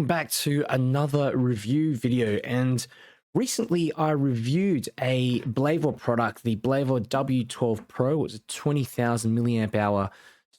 welcome back to another review video. And recently I reviewed a Blavor product, the Blavor W-12 Pro. It's a 20,000 milliamp hour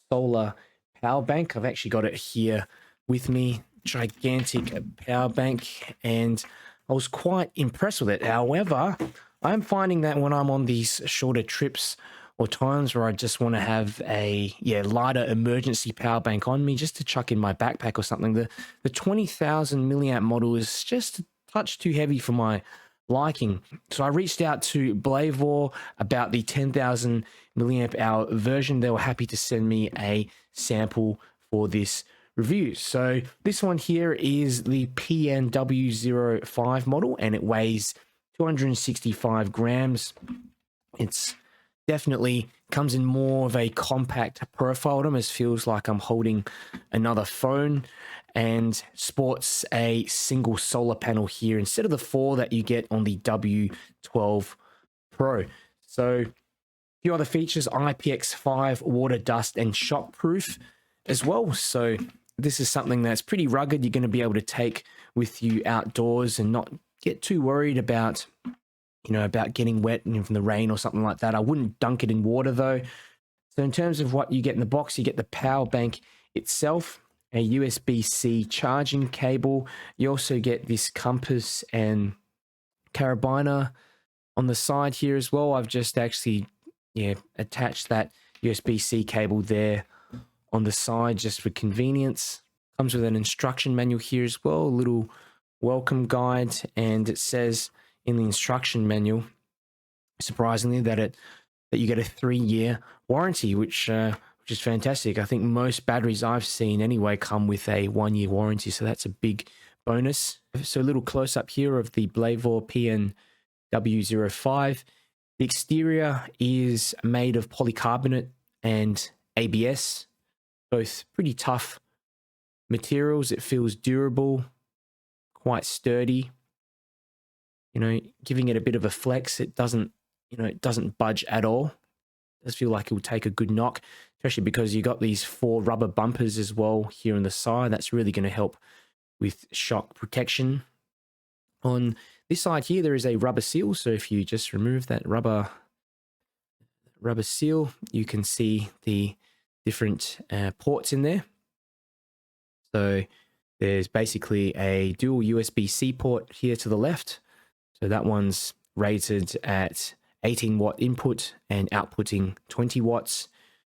solar power bank. I've actually got it here with me, gigantic power bank, and I was quite impressed with it. However, I'm finding that when I'm on these shorter trips or times where I just want to have a lighter emergency power bank on me just to chuck in my backpack or something, the 20,000 milliamp model is just a touch too heavy for my liking. So I reached out to Blavor about the 10,000 milliamp hour version. They were happy to send me a sample for this review. So this one here is the PN W-05 model, and it weighs 265 grams. It's definitely comes in more of a compact profile. It almost feels like I'm holding another phone, and sports a single solar panel here instead of the 4 that you get on the W-12 Pro. So a few other features: IPX5 water, dust, and shockproof as well. So this is something that's pretty rugged. You're going to be able to take with you outdoors and not get too worried about about getting wet from the rain or something like that. I wouldn't dunk it in water though. So in terms of what you get in the box, you get the power bank itself, a USB-C charging cable. You also get this compass and carabiner on the side here as well. I've just actually attached that USB-C cable there on the side just for convenience. Comes with an instruction manual here as well, a little welcome guide, and it says in the instruction manual, surprisingly, that you get a 3-year warranty, which is fantastic. I think most batteries I've seen anyway come with a 1-year warranty, so that's a big bonus. So a little close up here of the Blavor PN W-05. The exterior is made of polycarbonate and ABS, both pretty tough materials. It feels durable, quite sturdy. Giving it a bit of a flex. It doesn't budge at all. It does feel like it will take a good knock, especially because you got these 4 rubber bumpers as well here on the side. That's really going to help with shock protection. On this side here, there is a rubber seal. So if you just remove that rubber seal, you can see the different ports in there. So there's basically a dual USB-C port here to the left. So that one's rated at 18 watt input and outputting 20 watts.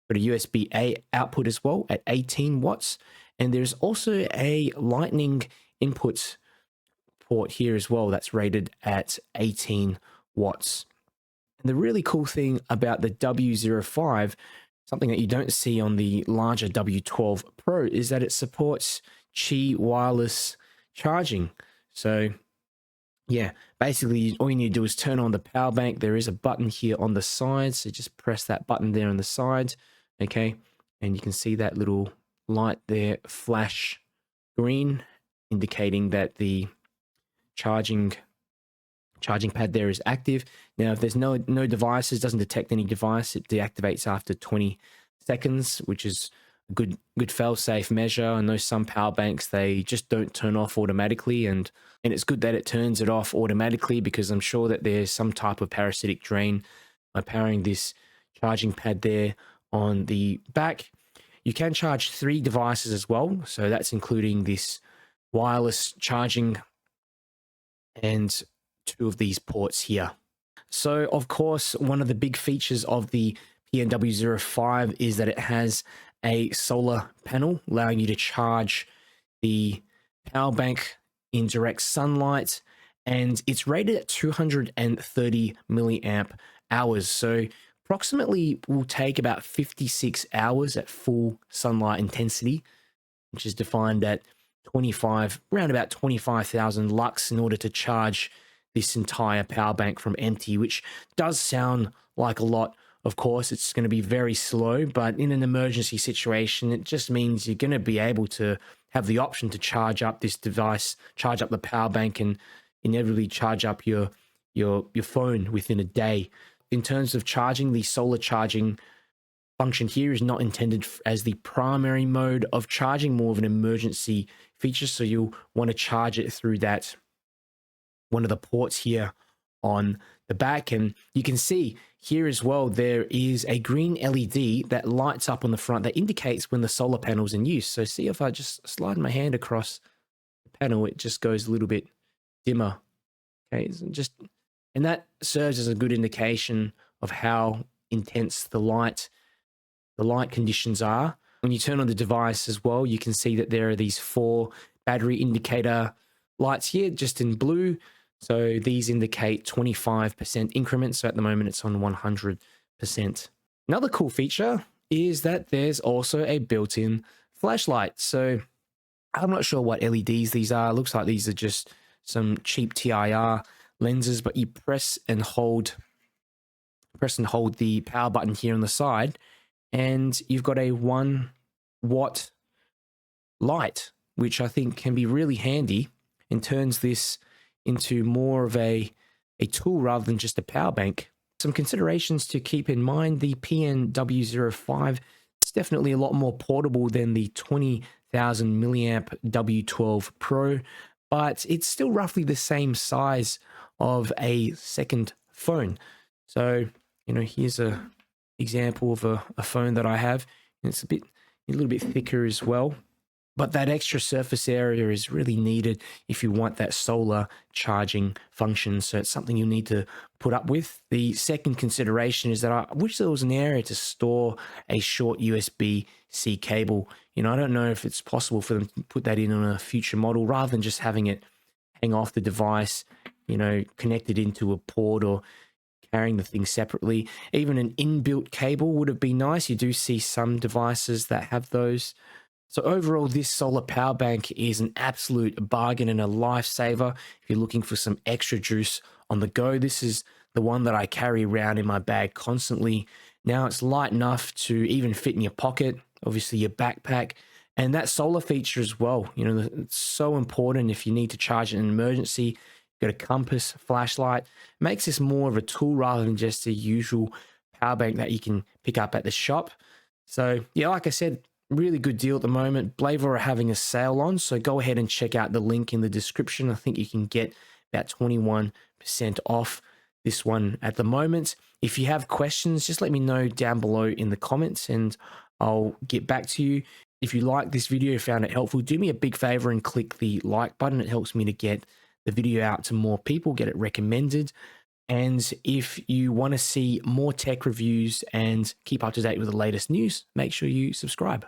Got a USB-A output as well at 18 watts. And there's also a lightning input port here as well that's rated at 18 watts. And the really cool thing about the W-05, something that you don't see on the larger W-12 Pro, is that it supports Qi wireless charging. So yeah, basically all you need to do is turn on the power bank. There is a button here on the side, so just press that button there on the side, okay? And you can see that little light there flash green, indicating that the charging pad there is active. Now, if there's no devices, doesn't detect any device, it deactivates after 20 seconds, which is a good fail-safe measure. I know some power banks, they just don't turn off automatically, and it's good that it turns it off automatically, because I'm sure that there's some type of parasitic drain by powering this charging pad there on the back. You can charge 3 devices as well, so that's including this wireless charging and 2 of these ports here. So of course, one of the big features of the PN W-05 is that it has a solar panel allowing you to charge the power bank in direct sunlight, and it's rated at 230 milliamp hours. So approximately will take about 56 hours at full sunlight intensity, which is defined at around about 25,000 lux in order to charge this entire power bank from empty, which does sound like a lot. Of course, it's going to be very slow, but in an emergency situation, it just means you're going to be able to have the option to charge up this device, charge up the power bank, and inevitably charge up your phone within a day. In terms of charging, the solar charging function here is not intended as the primary mode of charging, more of an emergency feature. So you'll want to charge it through that one of the ports here on the back. And you can see here as well, there is a green LED that lights up on the front that indicates when the solar panel is in use. So see, if I just slide my hand across the panel, it just goes a little bit dimmer. Okay, and that serves as a good indication of how intense the light conditions are. When you turn on the device as well, you can see that there are these 4 battery indicator lights here, just in blue. So these indicate 25% increments. So at the moment it's on 100%. Another cool feature is that there's also a built-in flashlight. So I'm not sure what LEDs these are. Looks like these are just some cheap TIR lenses, but you press and hold the power button here on the side, and you've got a 1-watt light, which I think can be really handy and turns this into more of a tool rather than just a power bank. Some considerations to keep in mind: the PN W-05 is definitely a lot more portable than the 20,000 milliamp W-12 Pro, but it's still roughly the same size of a second phone. So, you know, here's a example of a phone that I have. It's a little bit thicker as well, but that extra surface area is really needed if you want that solar charging function. So it's something you need to put up with. The second consideration is that I wish there was an area to store a short USB-C cable. You know, I don't know if it's possible for them to put that in on a future model rather than just having it hang off the device, you know, connected into a port or carrying the thing separately. Even an inbuilt cable would have been nice. You do see some devices that have those. So overall, this solar power bank is an absolute bargain and a lifesaver if you're looking for some extra juice on the go. This is the one that I carry around in my bag constantly. Now it's light enough to even fit in your pocket, obviously your backpack, and that solar feature as well. You know, it's so important if you need to charge in an emergency. Got a compass, flashlight. Makes this more of a tool rather than just a usual power bank that you can pick up at the shop. So yeah, like I said, really good deal at the moment. Blavor are having a sale on, so go ahead and check out the link in the description. I think you can get about 21% off this one at the moment. If you have questions, just let me know down below in the comments and I'll get back to you. If you like this video, found it helpful, do me a big favor and click the like button. It helps me to get the video out to more people, get it recommended. And if you want to see more tech reviews and keep up to date with the latest news, make sure you subscribe.